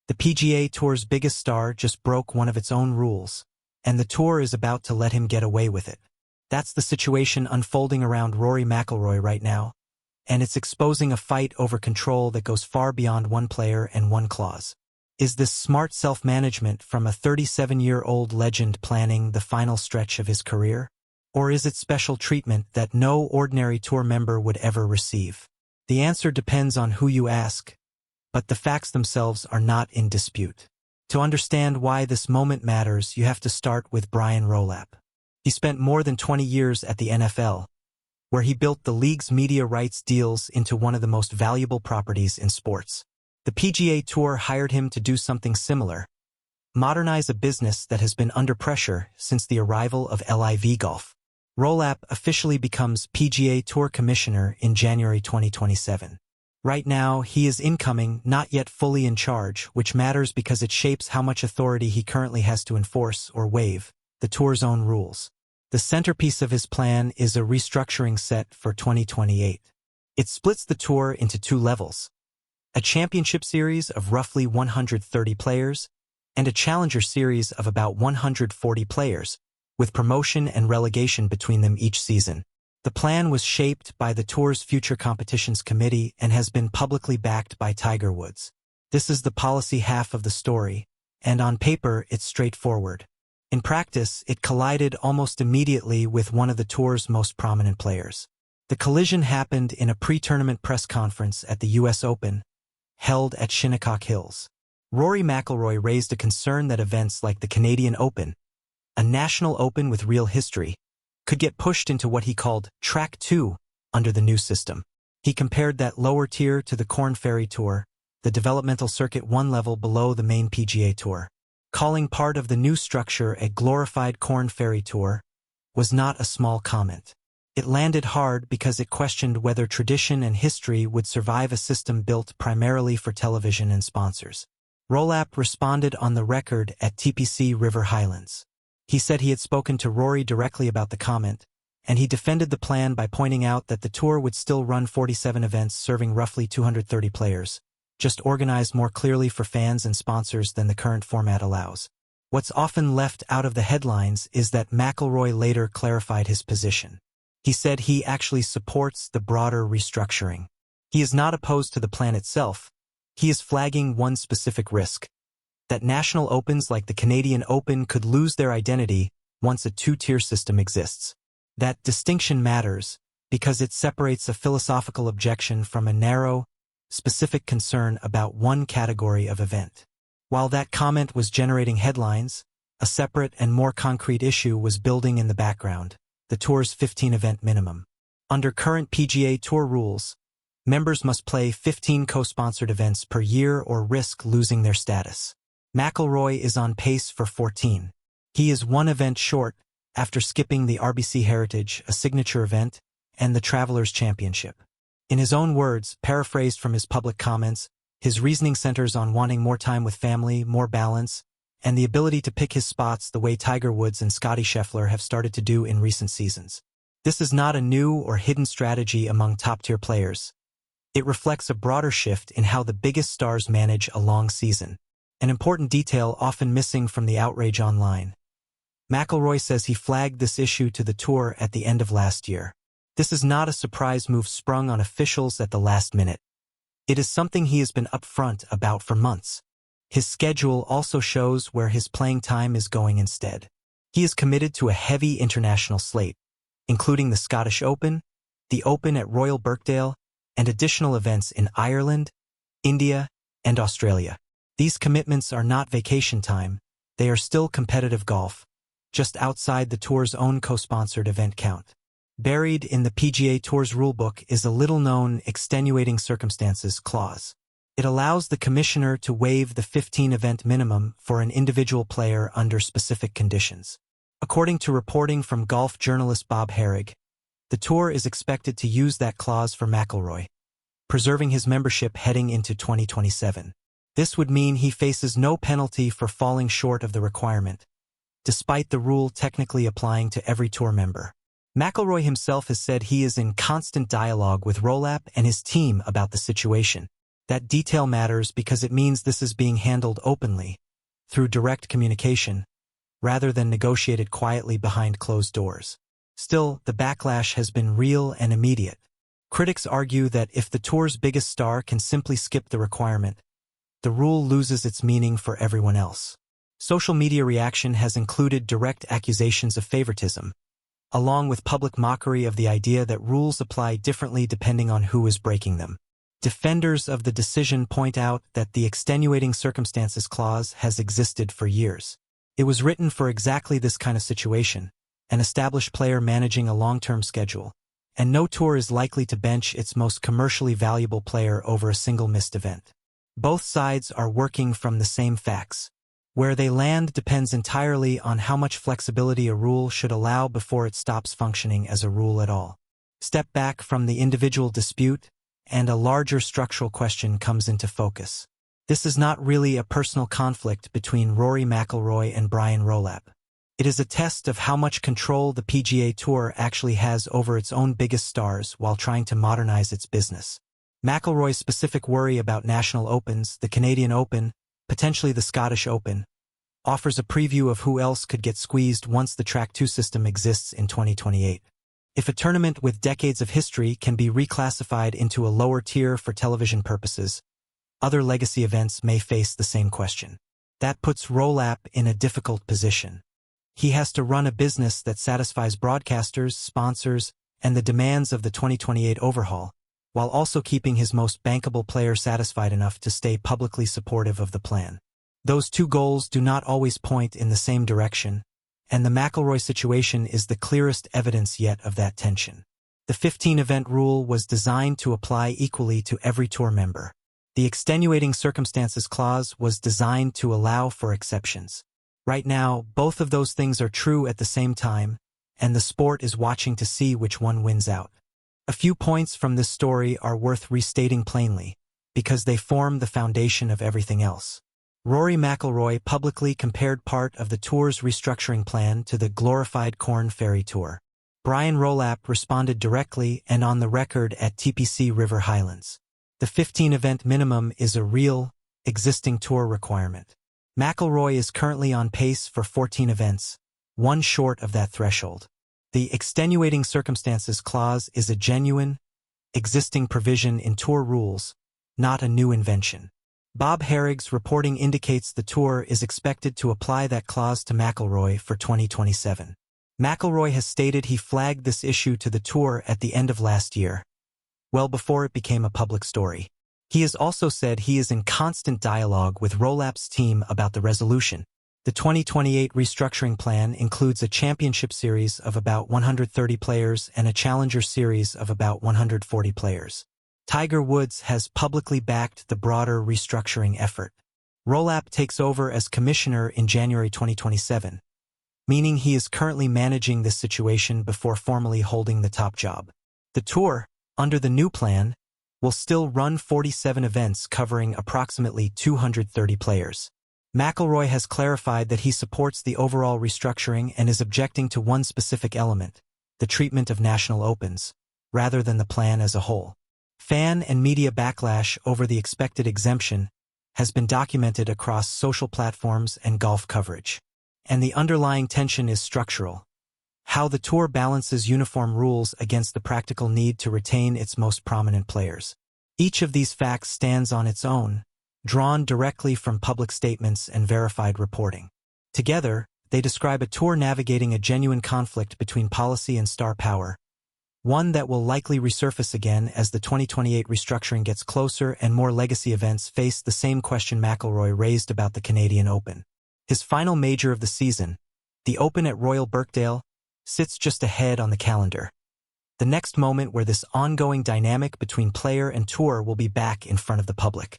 The PGA Tour's biggest star just broke one of its own rules, and the tour is about to let him get away with it. That's the situation unfolding around Rory McIlroy right now, and it's exposing a fight over control that goes far beyond one player and one clause. Is this smart self-management from a 37-year-old legend planning the final stretch of his career? Or is it special treatment that no ordinary tour member would ever receive? The answer depends on who you ask, but the facts themselves are not in dispute. To understand why this moment matters, you have to start with Brian Rolapp. He spent more than 20 years at the NFL, where he built the league's media rights deals into one of the most valuable properties in sports. The PGA Tour hired him to do something similar, modernize a business that has been under pressure since the arrival of LIV Golf. Rolap officially becomes PGA Tour Commissioner in January 2027. Right now, he is incoming, not yet fully in charge, which matters because it shapes how much authority he currently has to enforce or waive the tour's own rules. The centerpiece of his plan is a restructuring set for 2028. It splits the tour into two levels: a championship series of roughly 130 players and a challenger series of about 140 players, with promotion and relegation between them each season. The plan was shaped by the tour's Future Competitions Committee and has been publicly backed by Tiger Woods. This is the policy half of the story, and on paper it's straightforward. In practice, it collided almost immediately with one of the tour's most prominent players. The collision happened in a pre-tournament press conference at the US Open, held at Shinnecock Hills. Rory McIlroy raised a concern that events like the Canadian Open, a national open with real history, could get pushed into what he called Track 2 under the new system. He compared that lower tier to the Korn Ferry Tour, the developmental circuit one level below the main PGA Tour. Calling part of the new structure a glorified Korn Ferry Tour was not a small comment. It landed hard because it questioned whether tradition and history would survive a system built primarily for television and sponsors. Rolap responded on the record at TPC River Highlands. He said he had spoken to Rory directly about the comment, and he defended the plan by pointing out that the tour would still run 47 events serving roughly 230 players, just organized more clearly for fans and sponsors than the current format allows. What's often left out of the headlines is that McIlroy later clarified his position. He said he actually supports the broader restructuring. He is not opposed to the plan itself. He is flagging one specific risk: that national opens like the Canadian Open could lose their identity once a two-tier system exists. That distinction matters because it separates a philosophical objection from a narrow, specific concern about one category of event. While that comment was generating headlines, a separate and more concrete issue was building in the background: the tour's 15-event minimum. Under current PGA Tour rules, members must play 15 co-sponsored events per year or risk losing their status. McIlroy is on pace for 14. He is one event short after skipping the RBC Heritage, a signature event, and the Travelers Championship. In his own words, paraphrased from his public comments, his reasoning centers on wanting more time with family, more balance, and the ability to pick his spots the way Tiger Woods and Scottie Scheffler have started to do in recent seasons. This is not a new or hidden strategy among top-tier players. It reflects a broader shift in how the biggest stars manage a long season, an important detail often missing from the outrage online. McIlroy says he flagged this issue to the tour at the end of last year. This is not a surprise move sprung on officials at the last minute. It is something he has been upfront about for months. His schedule also shows where his playing time is going instead. He is committed to a heavy international slate, including the Scottish Open, the Open at Royal Birkdale, and additional events in Ireland, India, and Australia. These commitments are not vacation time, they are still competitive golf, just outside the tour's own co-sponsored event count. Buried in the PGA Tour's rulebook is a little-known extenuating circumstances clause. It allows the commissioner to waive the 15-event minimum for an individual player under specific conditions. According to reporting from golf journalist Bob Herrig, the tour is expected to use that clause for McIlroy, preserving his membership heading into 2027. This would mean he faces no penalty for falling short of the requirement, despite the rule technically applying to every tour member. McIlroy himself has said he is in constant dialogue with Rolap and his team about the situation. That detail matters because it means this is being handled openly, through direct communication, rather than negotiated quietly behind closed doors. Still, the backlash has been real and immediate. Critics argue that if the tour's biggest star can simply skip the requirement, the rule loses its meaning for everyone else. Social media reaction has included direct accusations of favoritism, along with public mockery of the idea that rules apply differently depending on who is breaking them. Defenders of the decision point out that the extenuating circumstances clause has existed for years. It was written for exactly this kind of situation, an established player managing a long-term schedule, and no tour is likely to bench its most commercially valuable player over a single missed event. Both sides are working from the same facts. Where they land depends entirely on how much flexibility a rule should allow before it stops functioning as a rule at all. Step back from the individual dispute, and a larger structural question comes into focus. This is not really a personal conflict between Rory McIlroy and Brian Rolapp. It is a test of how much control the PGA Tour actually has over its own biggest stars while trying to modernize its business. McIlroy's specific worry about national opens, the Canadian Open, potentially the Scottish Open, offers a preview of who else could get squeezed once the Track 2 system exists in 2028. If a tournament with decades of history can be reclassified into a lower tier for television purposes, other legacy events may face the same question. That puts Rolap in a difficult position. He has to run a business that satisfies broadcasters, sponsors, and the demands of the 2028 overhaul, while also keeping his most bankable player satisfied enough to stay publicly supportive of the plan. Those two goals do not always point in the same direction, and the McIlroy situation is the clearest evidence yet of that tension. The 15-event rule was designed to apply equally to every tour member. The extenuating circumstances clause was designed to allow for exceptions. Right now, both of those things are true at the same time, and the sport is watching to see which one wins out. A few points from this story are worth restating plainly, because they form the foundation of everything else. Rory McIlroy publicly compared part of the tour's restructuring plan to the glorified Korn Ferry tour. Brian Rolapp responded directly and on the record at TPC River Highlands. The 15-event minimum is a real, existing tour requirement. McIlroy is currently on pace for 14 events, one short of that threshold. The extenuating circumstances clause is a genuine, existing provision in tour rules, not a new invention. Bob Herrig's reporting indicates the tour is expected to apply that clause to McIlroy for 2027. McIlroy has stated he flagged this issue to the tour at the end of last year, well before it became a public story. He has also said he is in constant dialogue with Rolap's team about the resolution. The 2028 restructuring plan includes a championship series of about 130 players and a challenger series of about 140 players. Tiger Woods has publicly backed the broader restructuring effort. Rolap takes over as commissioner in January 2027, meaning he is currently managing this situation before formally holding the top job. The tour, under the new plan, will still run 47 events covering approximately 230 players. McIlroy has clarified that he supports the overall restructuring and is objecting to one specific element, the treatment of national opens, rather than the plan as a whole. Fan and media backlash over the expected exemption has been documented across social platforms and golf coverage. And the underlying tension is structural. How the tour balances uniform rules against the practical need to retain its most prominent players. Each of these facts stands on its own, drawn directly from public statements and verified reporting. Together, they describe a tour navigating a genuine conflict between policy and star power, one that will likely resurface again as the 2028 restructuring gets closer and more legacy events face the same question McIlroy raised about the Canadian Open. His final major of the season, the Open at Royal Birkdale, sits just ahead on the calendar. The next moment where this ongoing dynamic between player and tour will be back in front of the public.